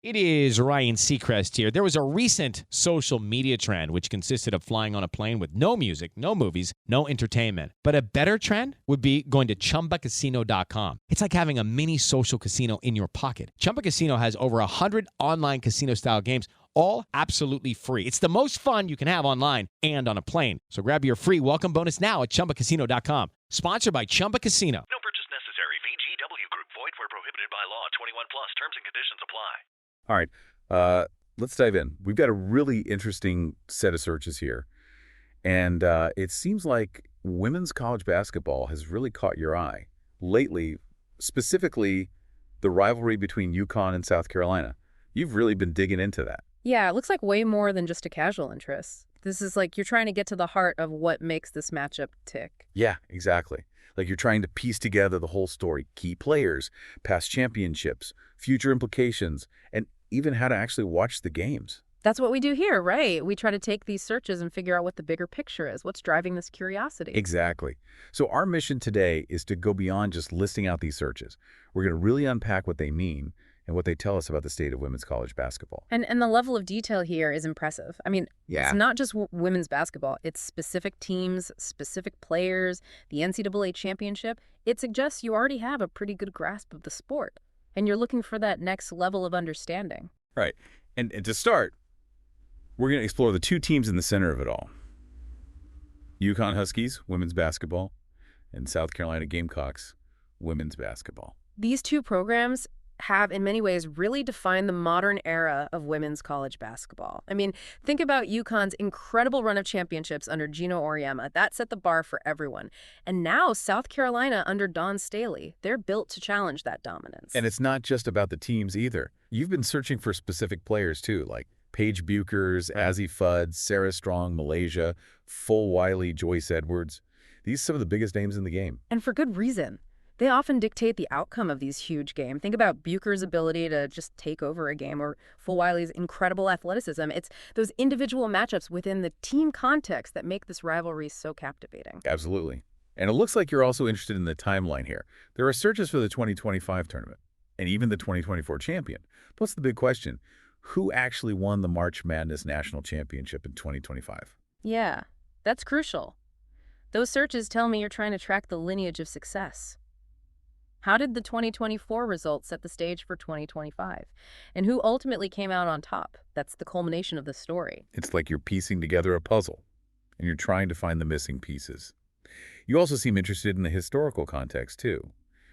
It is Ryan Seacrest here. There was a recent social media trend which consisted of flying on a plane with no music, no movies, no entertainment. But a better trend would be going to ChumbaCasino.com. It's like having a mini social casino in your pocket. Chumba Casino has over 100 online casino-style games, all absolutely free. It's the most fun you can have online and on a plane. So grab your free welcome bonus now at ChumbaCasino.com. Sponsored by Chumba Casino. No purchase necessary. VGW Group. Void where prohibited by law. 21 plus. Terms and conditions apply. All right, let's dive in. We've got a really interesting set of searches here. And it seems like women's college basketball has really caught your eye lately, specifically the rivalry between UConn and South Carolina. You've really been digging into that. Yeah, it looks like way more than just a casual interest. This is like you're trying to get to the heart of what makes this matchup tick. Yeah, exactly. Like you're trying to piece together the whole story, key players, past championships, future implications, and even how to actually watch the games. That's what we do here, right? We try to take these searches and figure out what the bigger picture is, what's driving this curiosity. Exactly. So our mission today is to go beyond just listing out these searches. We're going to really unpack what they mean and what they tell us about the state of women's college basketball. And the level of detail here is impressive. I mean, It's not just women's basketball. It's specific teams, specific players, the NCAA championship. It suggests you already have a pretty good grasp of the sport, and you're looking for that next level of understanding. Right. And to start, we're going to explore the two teams in the center of it all. UConn Huskies, women's basketball, and South Carolina Gamecocks, women's basketball. These two programs have, in many ways, really defined the modern era of women's college basketball. I mean, think about UConn's incredible run of championships under Gino Auriemma. That set the bar for everyone. And now South Carolina under Dawn Staley. They're built to challenge that dominance. And it's not just about the teams either. You've been searching for specific players too, like Paige Buchers, Azzi Fudd, Sarah Strong, Malaysia, Full Wiley, Joyce Edwards. These are some of the biggest names in the game. And for good reason. They often dictate the outcome of these huge games. Think about Bucher's ability to just take over a game, or Fulwiley's incredible athleticism. It's those individual matchups within the team context that make this rivalry so captivating. Absolutely. And it looks like you're also interested in the timeline here. There are searches for the 2025 tournament and even the 2024 champion. But what's the big question? Who actually won the March Madness National Championship in 2025? Yeah, that's crucial. Those searches tell me you're trying to track the lineage of success. How did the 2024 results set the stage for 2025? And who ultimately came out on top? That's the culmination of the story. It's like you're piecing together a puzzle, and you're trying to find the missing pieces. You also seem interested in the historical context, too,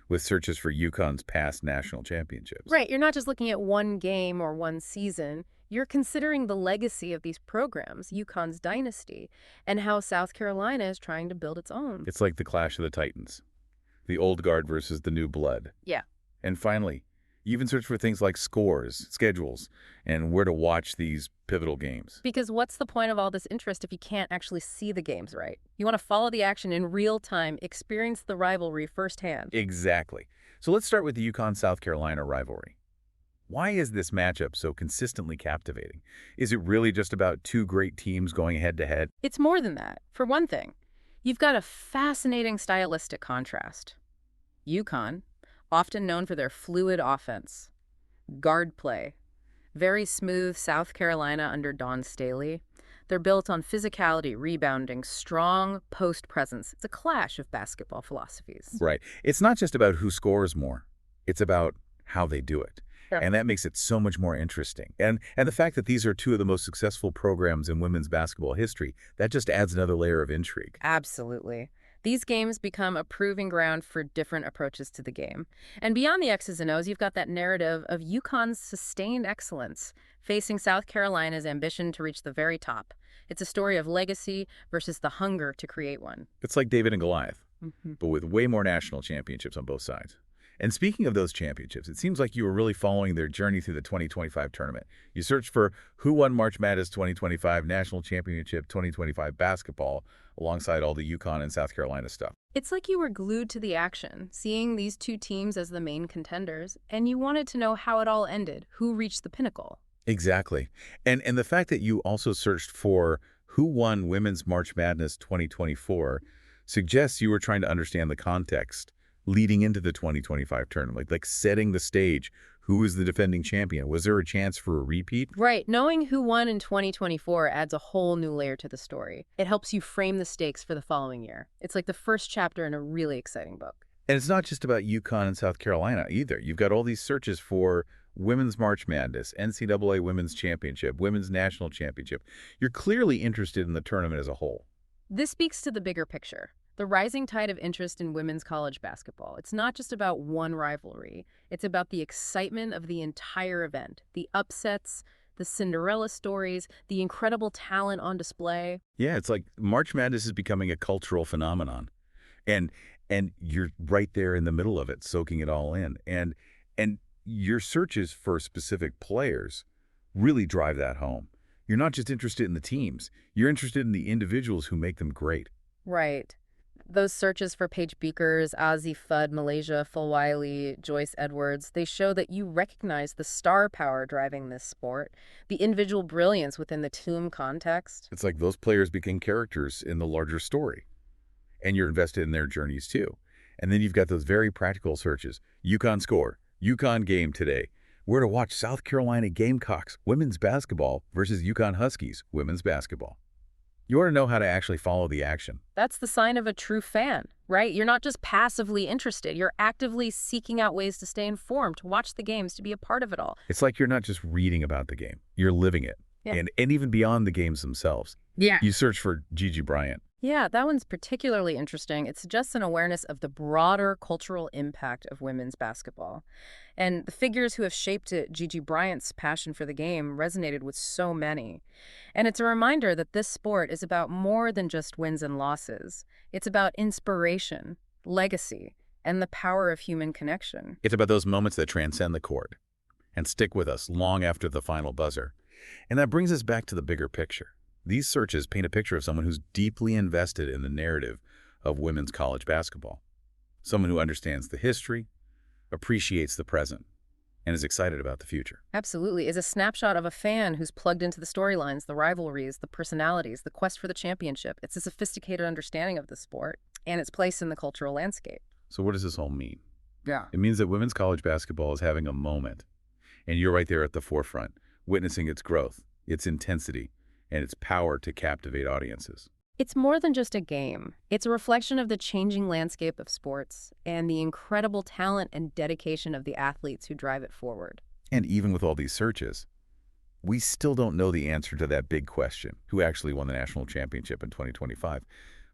with searches for UConn's past national championships. Right, you're not just looking at one game or one season. You're considering the legacy of these programs, UConn's dynasty, and how South Carolina is trying to build its own. It's like the clash of the Titans. The old guard versus the new blood. Yeah. And finally, you even search for things like scores, schedules, and where to watch these pivotal games. Because what's the point of all this interest if you can't actually see the games right? You want to follow the action in real time, experience the rivalry firsthand. Exactly. So let's start with the UConn-South Carolina rivalry. Why is this matchup so consistently captivating? Is it really just about two great teams going head-to-head? It's more than that. For one thing, you've got a fascinating stylistic contrast. UConn, often known for their fluid offense, guard play, very smooth South Carolina under Dawn Staley. They're built on physicality, rebounding, strong post presence. It's a clash of basketball philosophies. Right. It's not just about who scores more. It's about how they do it. Sure. And that makes it so much more interesting. And the fact that these are two of the most successful programs in women's basketball history, that just adds another layer of intrigue. Absolutely. These games become a proving ground for different approaches to the game. And beyond the X's and O's, you've got that narrative of UConn's sustained excellence facing South Carolina's ambition to reach the very top. It's a story of legacy versus the hunger to create one. It's like David and Goliath, but with way more national championships on both sides. And speaking of those championships, it seems like you were really following their journey through the 2025 tournament. You searched for who won March Madness 2025 National Championship 2025 basketball alongside all the UConn and South Carolina stuff. It's like you were glued to the action, seeing these two teams as the main contenders, and you wanted to know how it all ended, who reached the pinnacle. Exactly. And the fact that you also searched for who won Women's March Madness 2024 suggests you were trying to understand the context leading into the 2025 tournament, like setting the stage. Who is the defending champion? Was there a chance for a repeat? Right. Knowing who won in 2024 adds a whole new layer to the story. It helps you frame the stakes for the following year. It's like the first chapter in a really exciting book. And it's not just about UConn and South Carolina either. You've got all these searches for Women's March Madness, NCAA Women's Championship, Women's National Championship. You're clearly interested in the tournament as a whole. This speaks to the bigger picture. The rising tide of interest in women's college basketball. It's not just about one rivalry. It's about the excitement of the entire event, the upsets, the Cinderella stories, the incredible talent on display. Yeah, it's like March Madness is becoming a cultural phenomenon. And you're right there in the middle of it, soaking it all in. And your searches for specific players really drive that home. You're not just interested in the teams. You're interested in the individuals who make them great. Right. Those searches for Paige Beakers, Ozzie Fudd, Malaysia, Fulwiley, Joyce Edwards, they show that you recognize the star power driving this sport, the individual brilliance within the team context. It's like those players became characters in the larger story. And you're invested in their journeys too. And then you've got those very practical searches. UConn score, UConn game today. Where to watch South Carolina Gamecocks women's basketball versus UConn Huskies women's basketball. You want to know how to actually follow the action. That's the sign of a true fan, right? You're not just passively interested. You're actively seeking out ways to stay informed, to watch the games, to be a part of it all. It's like you're not just reading about the game. You're living it. Yeah. And even beyond the games themselves. Yeah. You search for Gigi Bryant. Yeah, that one's particularly interesting. It suggests an awareness of the broader cultural impact of women's basketball. And the figures who have shaped it, Gigi Bryant's passion for the game, resonated with so many. And it's a reminder that this sport is about more than just wins and losses. It's about inspiration, legacy, and the power of human connection. It's about those moments that transcend the court and stick with us long after the final buzzer. And that brings us back to the bigger picture. These searches paint a picture of someone who's deeply invested in the narrative of women's college basketball. Someone who understands the history, appreciates the present, and is excited about the future. Absolutely. Is a snapshot of a fan who's plugged into the storylines, the rivalries, the personalities, the quest for the championship. It's a sophisticated understanding of the sport and its place in the cultural landscape. So what does this all mean? Yeah. It means that women's college basketball is having a moment, and you're right there at the forefront, witnessing its growth, its intensity, and its power to captivate audiences. It's more than just a game. It's a reflection of the changing landscape of sports and the incredible talent and dedication of the athletes who drive it forward. And even with all these searches, we still don't know the answer to that big question, who actually won the national championship in 2025.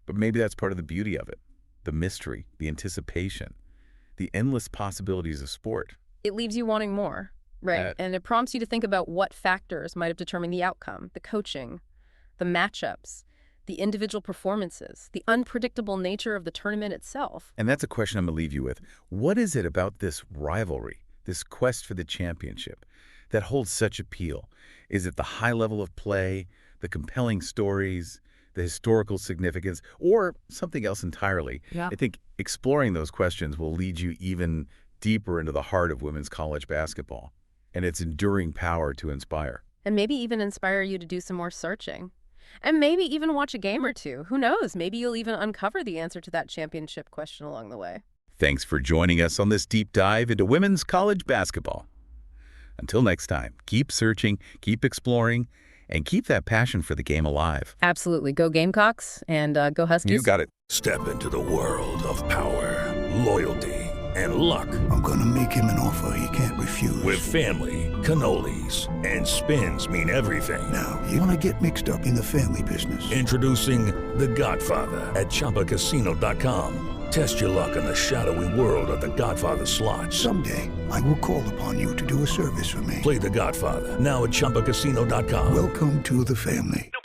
But maybe that's part of the beauty of it, the mystery, the anticipation, the endless possibilities of sport. It leaves you wanting more. Right, and it prompts you to think about what factors might have determined the outcome, the coaching, the matchups, the individual performances, the unpredictable nature of the tournament itself. And that's a question I'm going to leave you with. What is it about this rivalry, this quest for the championship, that holds such appeal? Is it the high level of play, the compelling stories, the historical significance, or something else entirely? Yeah. I think exploring those questions will lead you even deeper into the heart of women's college basketball and its enduring power to inspire. And maybe even inspire you to do some more searching. And maybe even watch a game or two. Who knows? Maybe you'll even uncover the answer to that championship question along the way. Thanks for joining us on this deep dive into women's college basketball. Until next time, keep searching, keep exploring, and keep that passion for the game alive. Absolutely. Go Gamecocks and go Huskies. You got it. Step into the world of power, loyalty, and luck. I'm gonna make him an offer he can't refuse. With family, cannolis, and spins mean everything. Now, you wanna get mixed up in the family business. Introducing The Godfather at ChumbaCasino.com. Test your luck in the shadowy world of The Godfather slot. Someday, I will call upon you to do a service for me. Play The Godfather now at ChumbaCasino.com. Welcome to the family. No